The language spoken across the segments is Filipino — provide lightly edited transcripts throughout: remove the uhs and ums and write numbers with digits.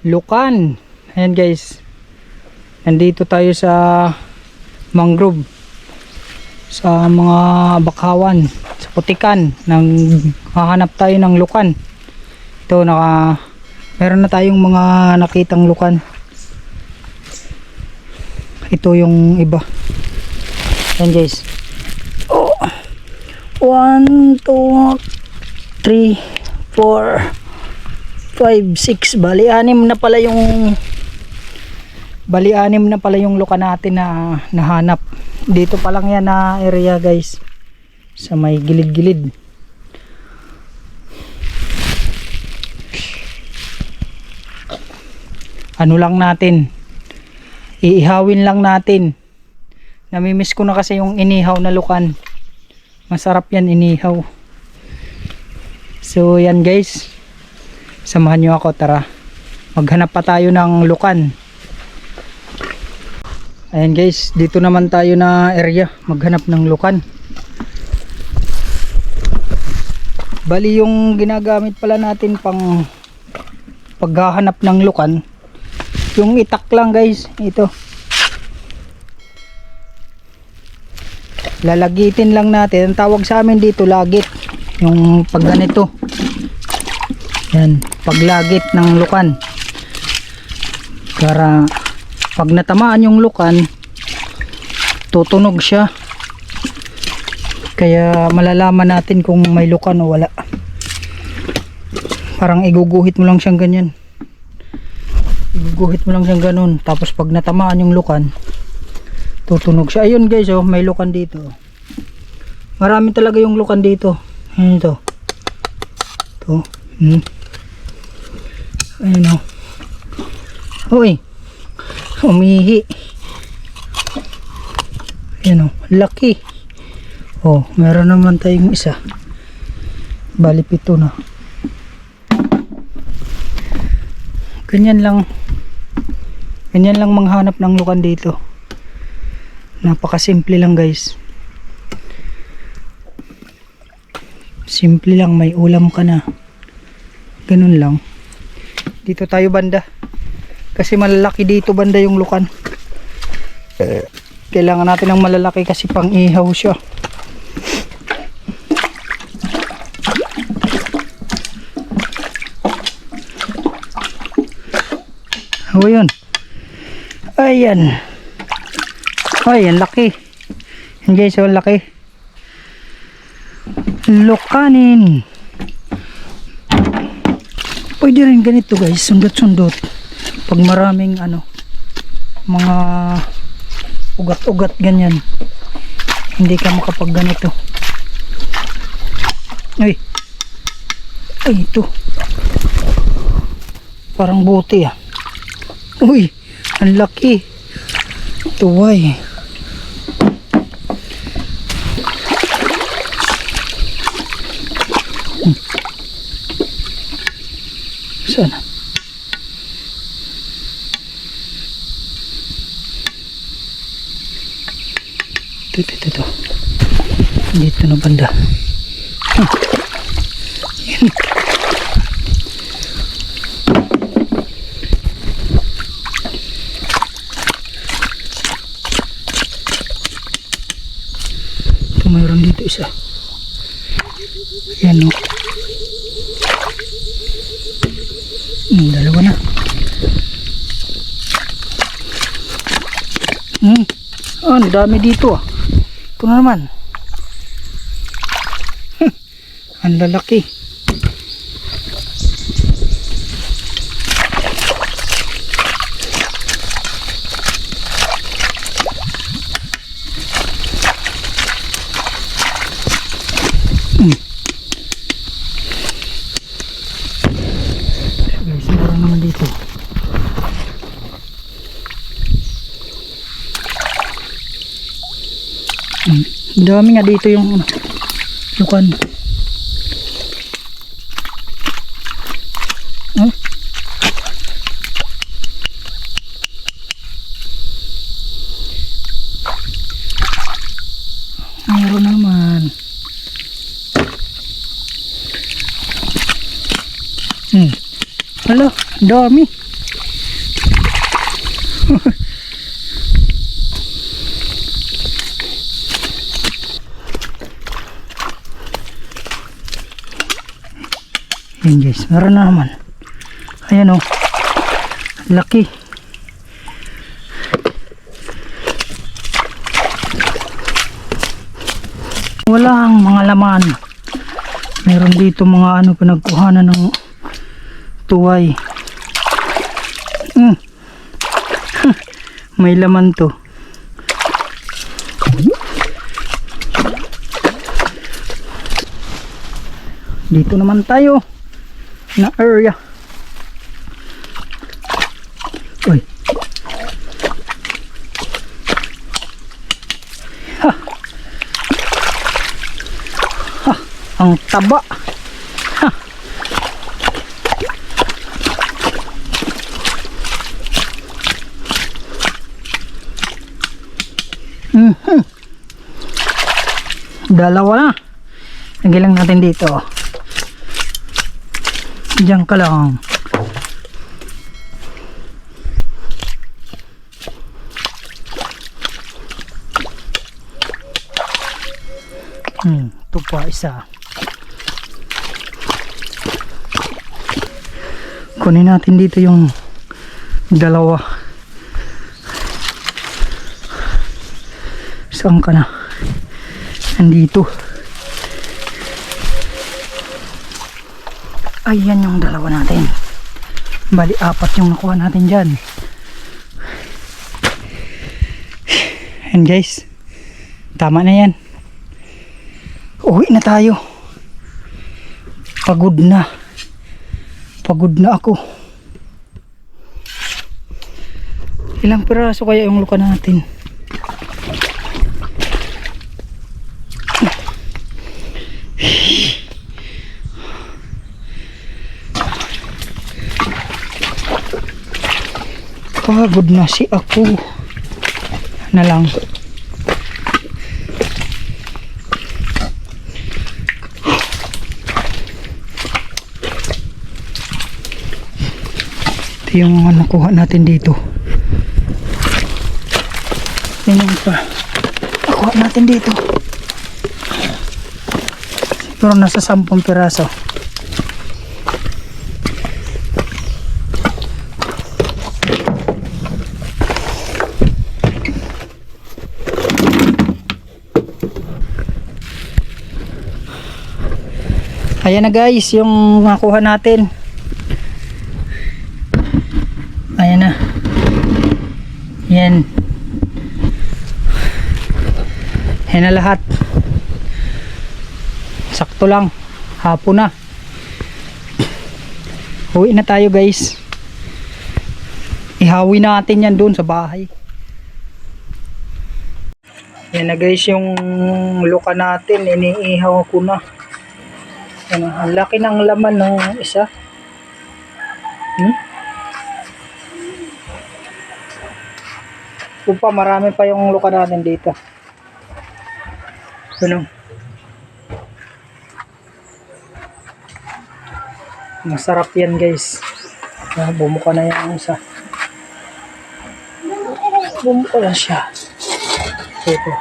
Lukan. Ayan guys, nandito tayo sa mangrove, sa mga bakawan, sa putikan. Hahanap tayo ng lukan. Ito, meron na tayong mga nakitang lukan. Ito yung iba. Ayan guys. Oh, 1, 2, 3, 4, 5, 6. Bali anim na pala yung luka natin na nahanap. Dito pa lang yan na area guys, sa may gilid-gilid. Ano lang natin, iihawin lang natin. Namimiss ko na kasi yung inihaw na lukan. Masarap yan inihaw. So yan guys, samahan nyo ako, tara maghanap pa tayo ng lukan. Ayan guys, dito naman tayo na area maghanap ng lukan. Bali yung ginagamit pala natin pang paghahanap ng lukan, yung itak lang guys. Ito, lalagitin lang natin. Ang tawag sa amin dito lagit, yung pag ganito. Yan, paglagit ng lukan, para pag natamaan yung lukan, tutunog siya. Kaya malalaman natin kung may lukan o wala. Parang iguguhit mo lang siyang ganyan, iguguhit mo lang siyang ganun, tapos pag natamaan yung lukan, tutunog siya. Ayun guys, oh, may lukan dito. Marami talaga yung lukan dito. Ayun ito. Ito. Ayun o. Uy, umihi. Ayun o, laki. Oh, meron naman tayong isa. Bali 7 na. Ganyan lang manghanap ng lukan dito. Napakasimple lang guys. Simple lang, may ulam ka na. Ganun lang. Dito tayo banda, kasi malalaki dito banda yung lukan. Kailangan natin ng malalaki kasi pang ihaw siya. O yun, ayan. Ay, ang laki. Yan guys, ang laki. Lukanin. Pwede rin ganito guys, sundot-sundot. Pag maraming mga ugat-ugat ganyan, hindi ka makapag ganito. Ay, ito parang buti ah. Uy, ang laki. Tuway. Sana. Ito. Dito na banda. Ito, mayroon dito isa. Yan o. Dalawa na. Ang dami dito ah. Ito na naman. Ang lalaki. Guys, meron naman dito. Dami nga dito yung lukan. Meron naman. Hala, dami. Yan guys, meron na naman. Ayan o, laki. Walang mga laman. Meron dito mga ano, pinagkuhanan ng tuway. May laman to. Dito naman tayo na area. Uy. Ha. Ha, ang taba. Ha. Dalawa na. Lagyan lang natin dito. Diyan ka lang. Ito pa isa. Kunin natin dito yung dalawa. Saan ka na? Nandito. Ayan yung dalawa natin. Bali, 4 yung nakuha natin dyan. And guys, tama na yan. Uwi na tayo. Pagod na. Pagod na ako. Ilang piraso kaya yung luka natin? Pagod na si ako na lang. Ito yung nakuha natin dito. Yan yung nakuha natin dito. Siguro nasa 10 piraso. Ayan na guys, yung nakuha natin. Ayan na. Yan. Ayan na lahat. Sakto lang. Hapon na. Uwi na tayo guys. Ihawi natin yan doon sa bahay. Ayan na guys, yung luka natin. Iniihaw ko na. Ano, ang laki ng laman ng isa. Pa, marami pa yung luka natin dito. Ano? Masarap yan guys. Bumuka na yung isa. Bumuka na siya. Ito.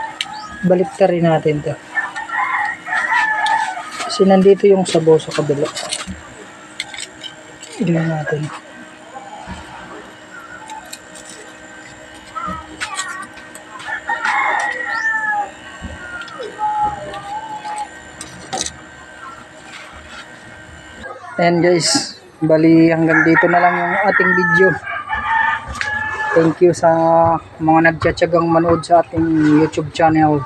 Balik ta rin natin to. Kasi nandito yung sabaw sa kabila. Tignan natin. Ayan guys, bali hanggang dito na lang yung ating video. Thank you sa mga nagtsatsagang manood sa ating YouTube channel.